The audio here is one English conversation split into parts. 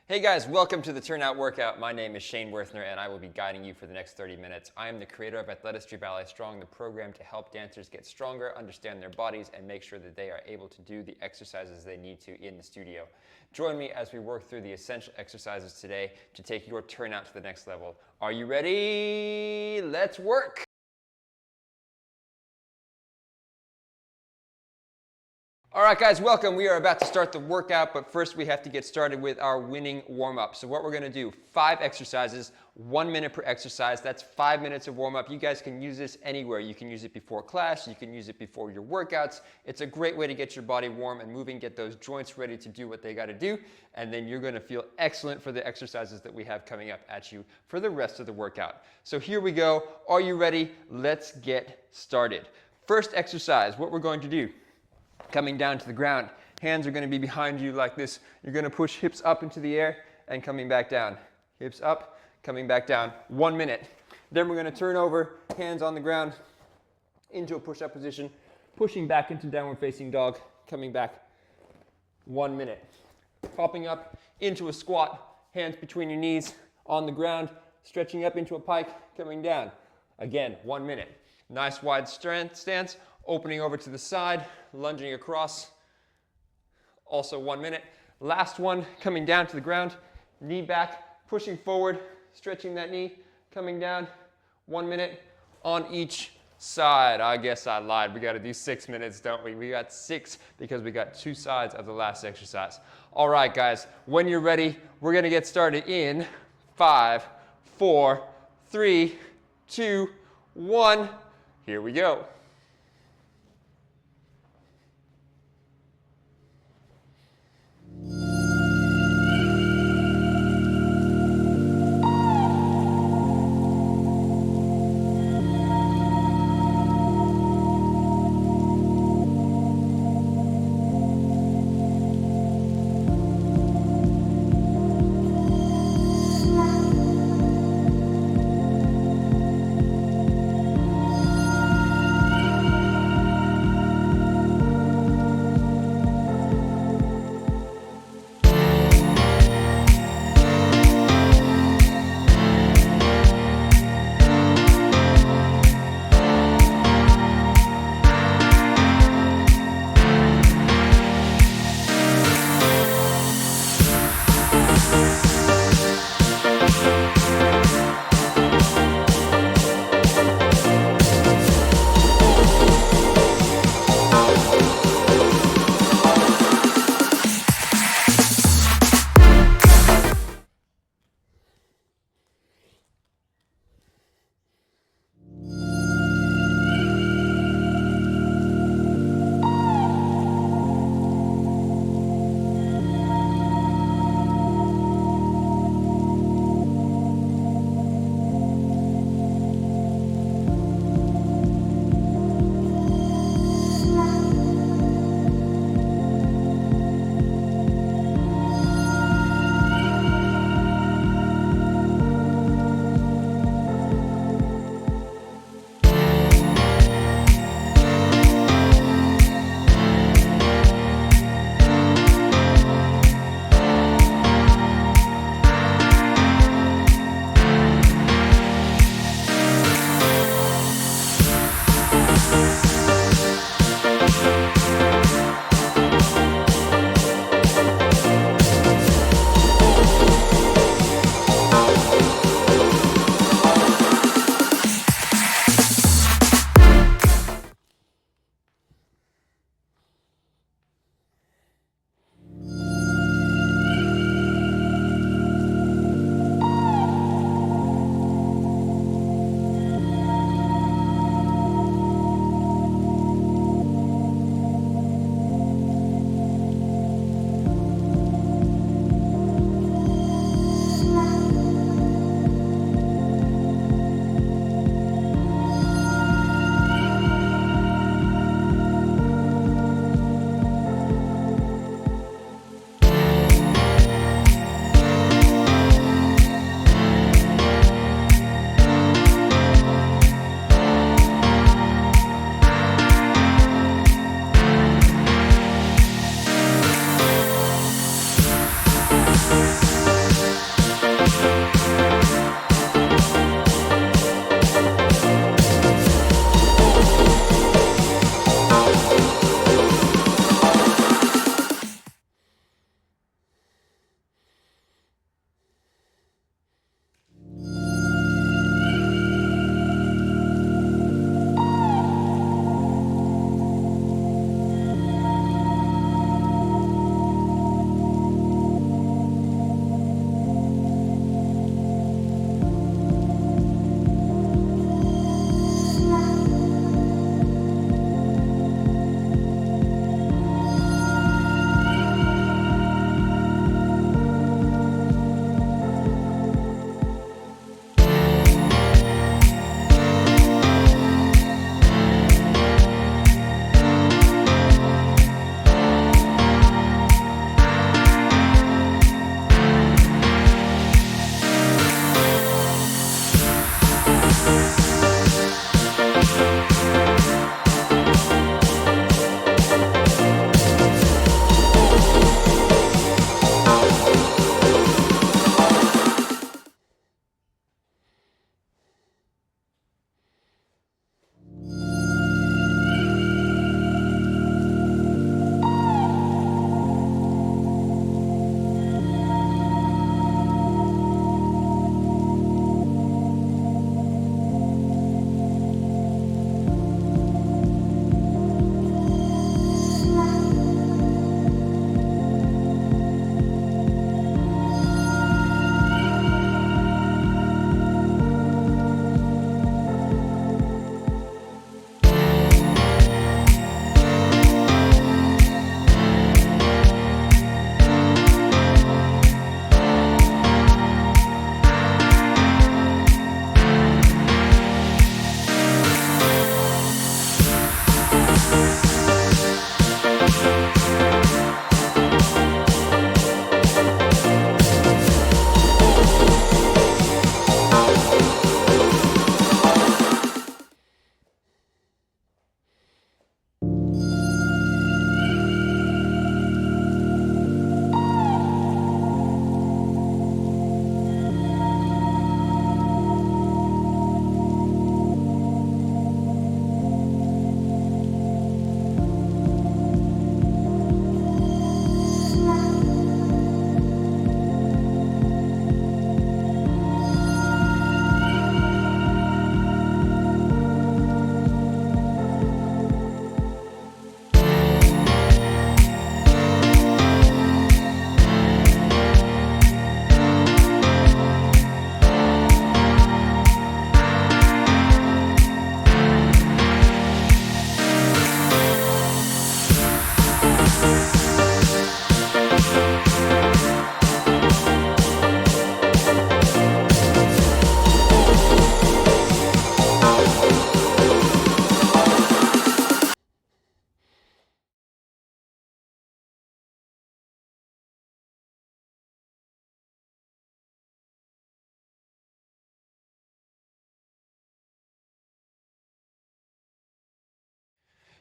Hey guys, welcome to the Turnout Workout. My name is Shane Werthner and I will be guiding you for the next 30 minutes. I am the creator of Athletistry Ballet Strong, the program to help dancers get stronger, understand their bodies, and make sure that they are able to do the exercises they need to in the studio. Join me as we work through the essential exercises today to take your turnout to the next level. Are you ready? Let's work! All right, guys, welcome. We are about to start the workout, but first we have to get started with our winning warm-up. So what we're gonna do, 5 exercises, 1 minute per exercise. That's 5 minutes of warm-up. You guys can use this anywhere. You can use it before class. You can use it before your workouts. It's a great way to get your body warm and moving, get those joints ready to do what they gotta do, and then you're gonna feel excellent for the exercises that we have coming up at you for the rest of the workout. So here we go. Are you ready? Let's get started. First exercise, what we're going to do, coming down to the ground. Hands are going to be behind you like this. You're going to push hips up into the air and coming back down. Hips up, coming back down. 1 minute. Then we're going to turn over, hands on the ground, into a push-up position, pushing back into downward facing dog, coming back. 1 minute. Popping up into a squat, hands between your knees, on the ground, stretching up into a pike, coming down. Again, 1 minute. Nice wide stance. Opening over to the side, lunging across, also 1 minute. Last one, coming down to the ground, knee back, pushing forward, stretching that knee, coming down, 1 minute on each side. I guess I lied, we gotta do 6 minutes, don't we? We got 6 because we got 2 sides of the last exercise. All right, guys, when you're ready, we're gonna get started in 5, 4, 3, 2, 1. Here we go.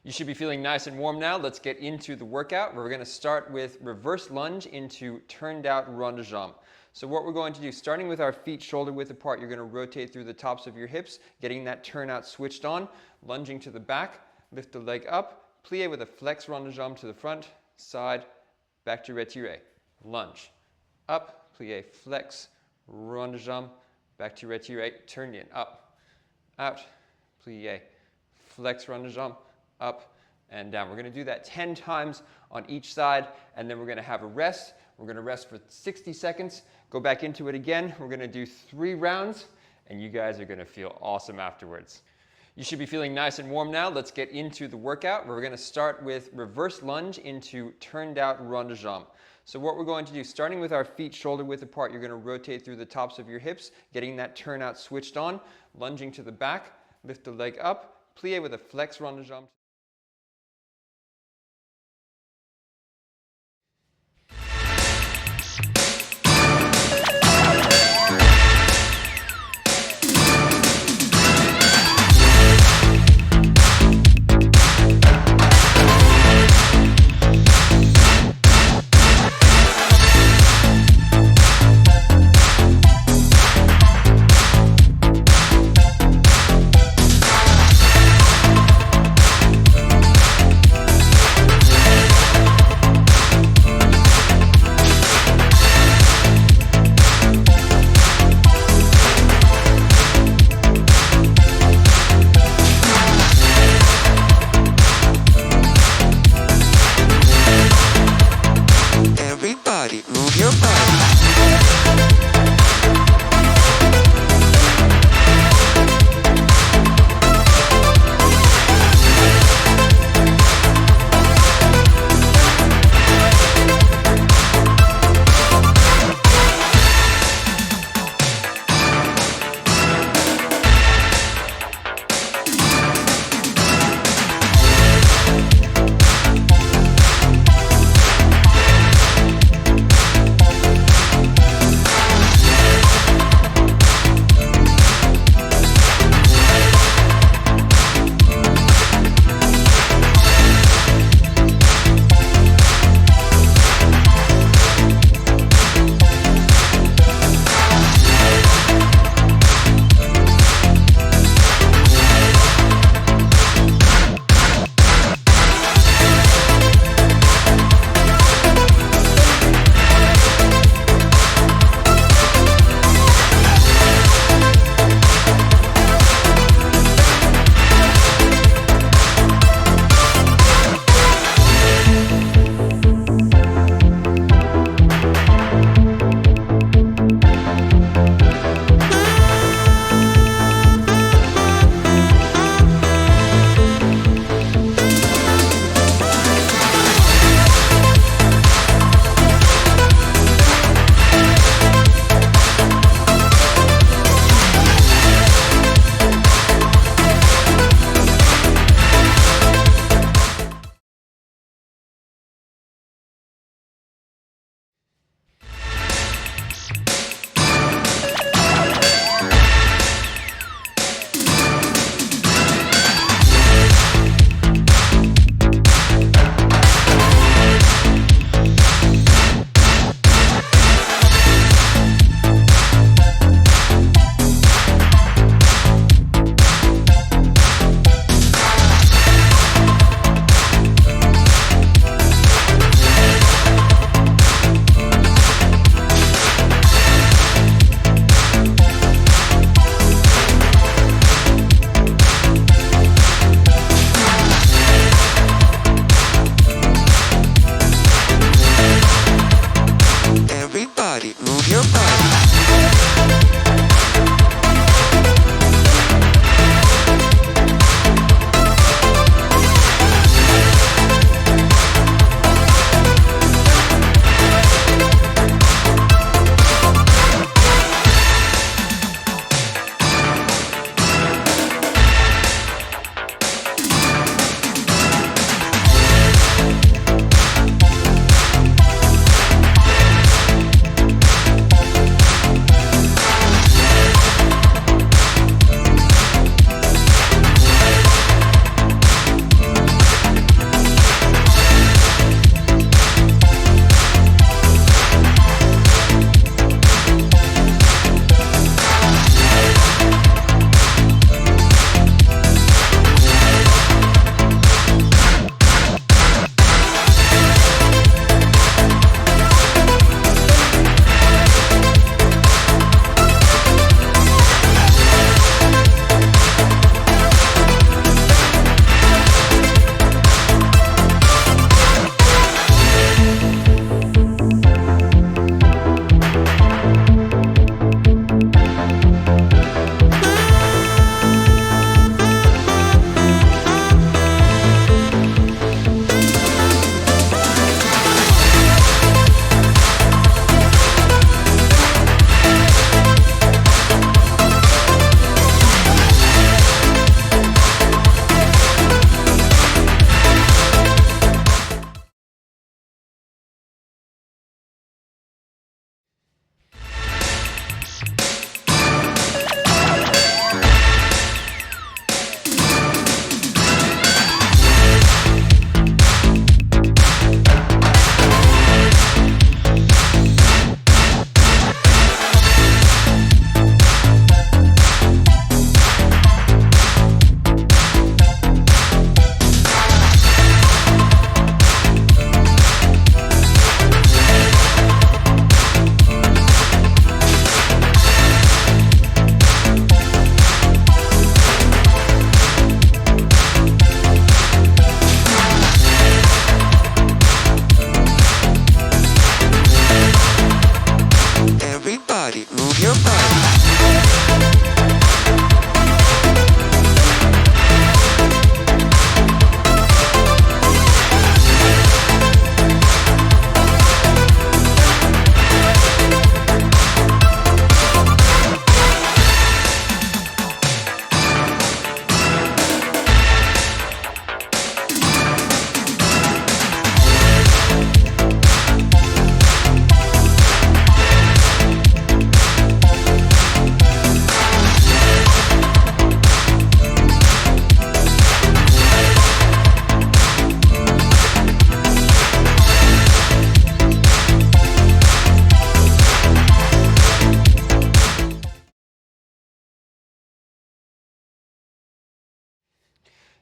You should be feeling nice and warm now. Let's get into the workout. We're going to start with reverse lunge into turned out rond de jambe. So what we're going to do, starting with our feet shoulder width apart, you're going to rotate through the tops of your hips, getting that turnout switched on, lunging to the back, lift the leg up, plie with a flex rond de jambe to the front, side, back to retiré. Lunge, up, plie, flex, rond de jambe, back to retiré, turn in, up, out, plie, flex rond de jambe, up and down. We're going to do that 10 times on each side, and then we're going to have a rest. We're going to rest for 60 seconds, go back into it again. We're going to do 3 rounds, and you guys are going to feel awesome afterwards. You should be feeling nice and warm now. Let's get into the workout. We're going to start with reverse lunge into turned out rond de jambe. So what we're going to do, starting with our feet shoulder width apart, you're going to rotate through the tops of your hips, getting that turnout switched on, lunging to the back, lift the leg up, plie with a flex rond de jambe.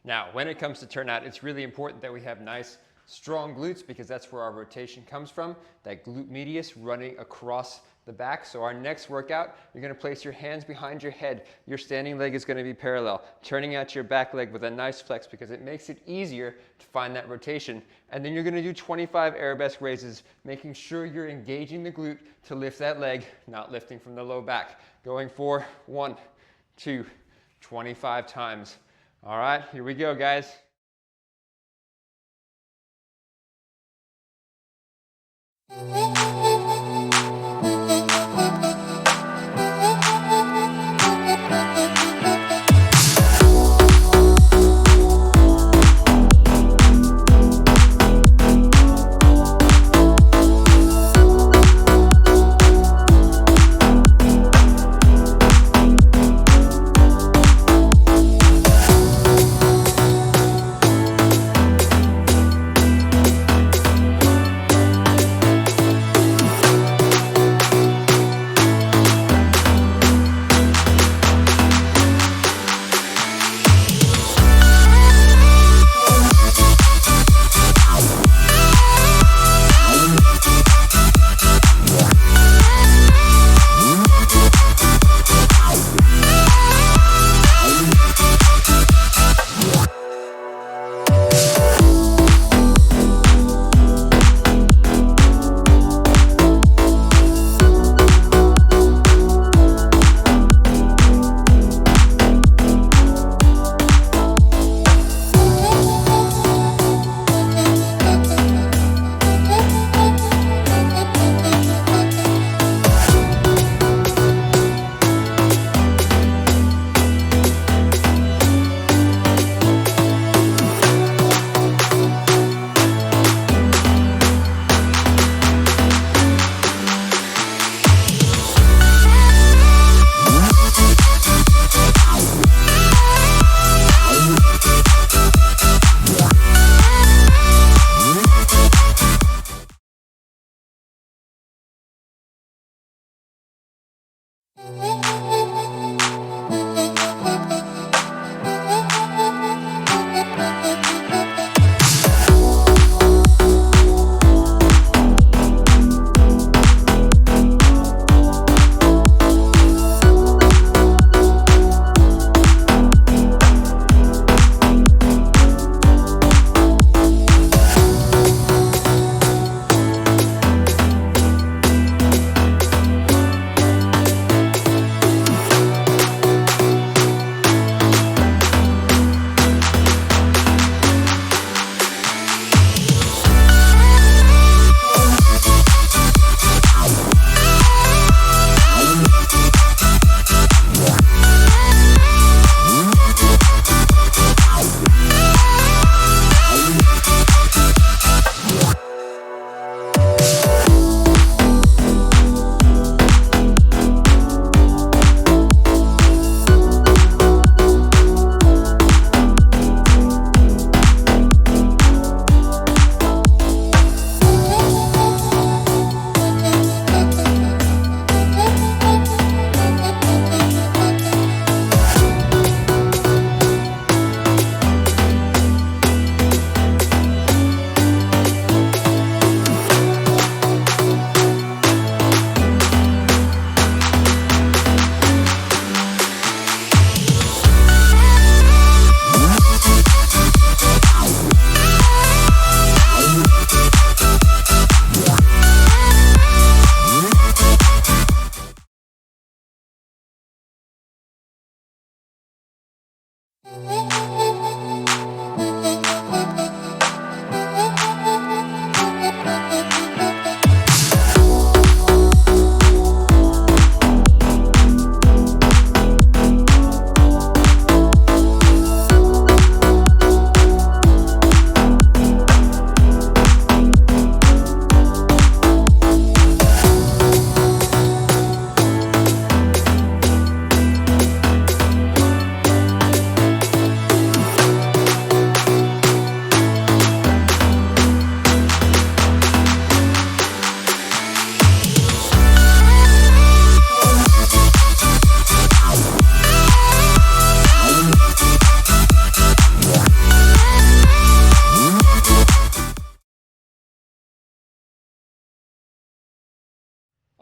Now, when it comes to turnout, it's really important that we have nice, strong glutes because that's where our rotation comes from, that glute medius running across the back. So our next workout, you're gonna place your hands behind your head. Your standing leg is gonna be parallel, turning out your back leg with a nice flex because it makes it easier to find that rotation. And then you're gonna do 25 arabesque raises, making sure you're engaging the glute to lift that leg, not lifting from the low back. Going for 1, 2, 25 times. All right, here we go, guys.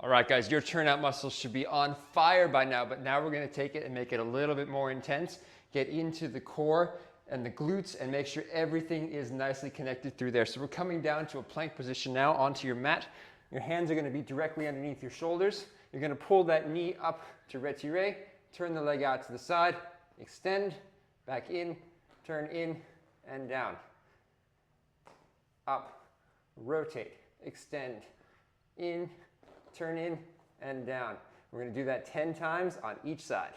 All right, guys, your turnout muscles should be on fire by now, but now we're gonna take it and make it a little bit more intense. Get into the core and the glutes and make sure everything is nicely connected through there. So we're coming down to a plank position now onto your mat. Your hands are gonna be directly underneath your shoulders. You're gonna pull that knee up to retiré, turn the leg out to the side, extend, back in, turn in and down. Up, rotate, extend, in, turn in and down. We're gonna do that 10 times on each side.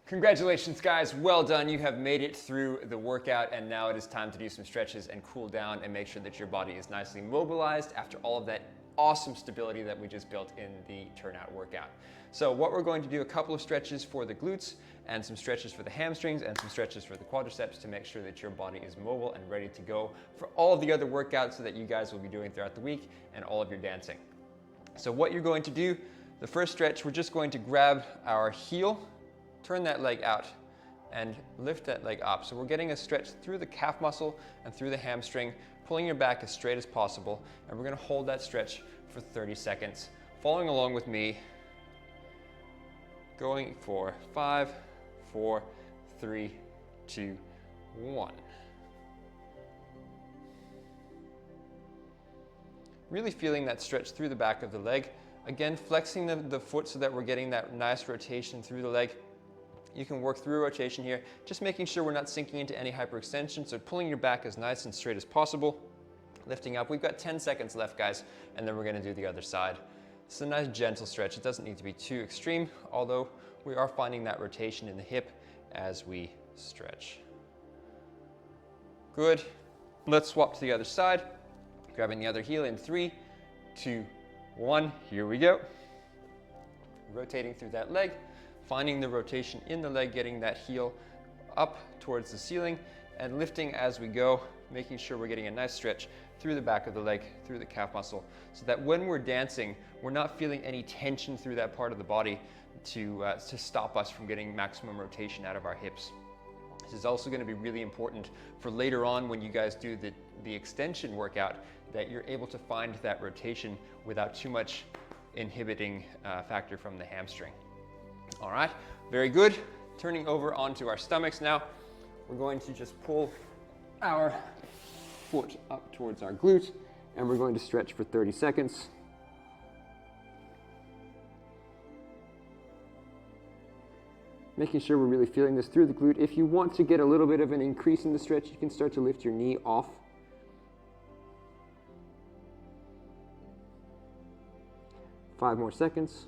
Congratulations, guys. Well done. You have made it through the workout, and now it is time to do some stretches and cool down and make sure that your body is nicely mobilized after all of that awesome stability that we just built in the turnout workout. So what we're going to do, a couple of stretches for the glutes and some stretches for the hamstrings and some stretches for the quadriceps to make sure that your body is mobile and ready to go for all of the other workouts that you guys will be doing throughout the week and all of your dancing. So what you're going to do, the first stretch, we're just going to grab our heel, turn that leg out and lift that leg up. So we're getting a stretch through the calf muscle and through the hamstring, pulling your back as straight as possible, and we're gonna hold that stretch for 30 seconds. Following along with me, going for 5, 4, 3, 2, 1. Really feeling that stretch through the back of the leg. Again, flexing the foot so that we're getting that nice rotation through the leg. You can work through a rotation here, just making sure we're not sinking into any hyperextension, so pulling your back as nice and straight as possible. Lifting up, we've got 10 seconds left, guys, and then we're gonna do the other side. It's a nice gentle stretch. It doesn't need to be too extreme, although we are finding that rotation in the hip as we stretch. Good. Let's swap to the other side. Grabbing the other heel in 3, 2, 1. Here we go. Rotating through that leg, finding the rotation in the leg, getting that heel up towards the ceiling, and lifting as we go, making sure we're getting a nice stretch through the back of the leg, through the calf muscle, so that when we're dancing, we're not feeling any tension through that part of the body to stop us from getting maximum rotation out of our hips. This is also going to be really important for later on when you guys do the extension workout, that you're able to find that rotation without too much inhibiting factor from the hamstring. All right, very good. Turning over onto our stomachs now. We're going to just pull our foot up towards our glute, and we're going to stretch for 30 seconds. Making sure we're really feeling this through the glute. If you want to get a little bit of an increase in the stretch, you can start to lift your knee off. 5 more seconds.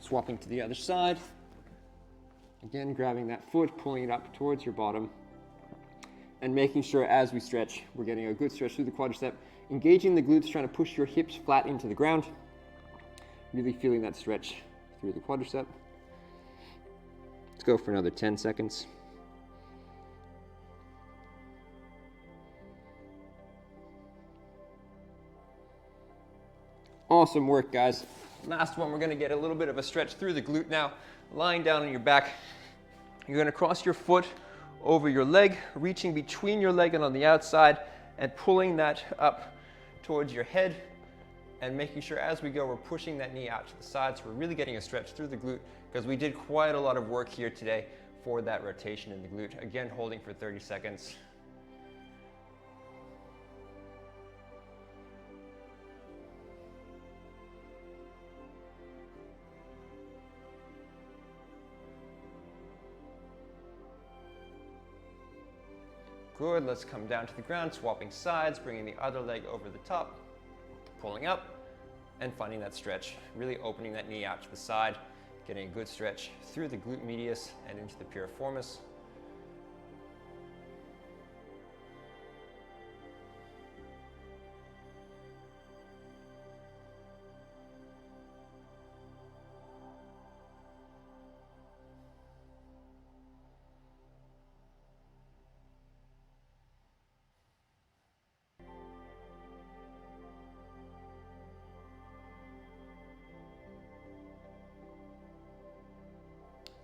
Swapping to the other side. Again, grabbing that foot, pulling it up towards your bottom, and making sure as we stretch, we're getting a good stretch through the quadricep, engaging the glutes, trying to push your hips flat into the ground, really feeling that stretch through the quadricep. Let's go for another 10 seconds. Awesome work, guys. Last one, we're gonna get a little bit of a stretch through the glute now. Lying down on your back, you're gonna cross your foot over your leg, reaching between your leg and on the outside, and pulling that up towards your head, and making sure as we go, we're pushing that knee out to the side, so we're really getting a stretch through the glute, because we did quite a lot of work here today for that rotation in the glute. Again, holding for 30 seconds. Good, let's come down to the ground, swapping sides, bringing the other leg over the top, pulling up, and finding that stretch, really opening that knee out to the side, getting a good stretch through the glute medius and into the piriformis.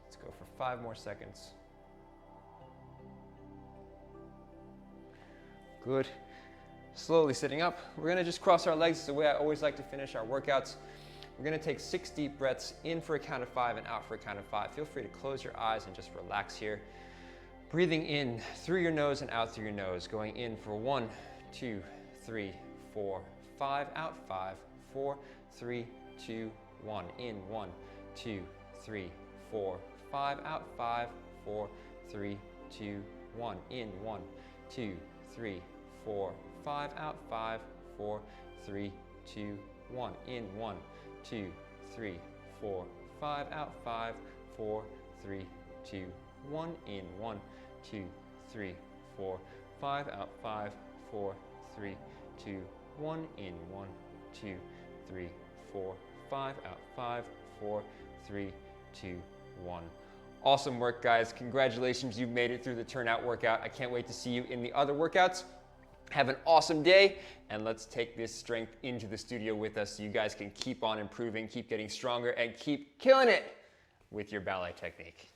Let's go for 5 more seconds. Good. Slowly sitting up. We're gonna just cross our legs. It's the way I always like to finish our workouts. We're gonna take 6 deep breaths in for a count of 5 and out for a count of 5. Feel free to close your eyes and just relax here. Breathing in through your nose and out through your nose. Going in for 1, 2, 3, 4, 5. Out 5, 4, 3, 2, 1. In 1, 2, 3, 4, 5. Out 5, 4, 3, 2, 1. In 1, 2, 3, 4, 5. Out 5, 4, 3, 2, 1. In 1, 2, 3, 4, 5. Out 5, 4, 3, 2, 1. In 1, 2, 3, 4, 5. Out 5, 4, 3, 2, 1. In 1, 2, 3, 4, 5. Out 5, 4, 3, 2, 1. Awesome work, guys. Congratulations, you've made it through the Turnout Workout. I can't wait to see you in the other workouts. Have an awesome day, and let's take this strength into the studio with us so you guys can keep on improving, keep getting stronger, and keep killing it with your ballet technique.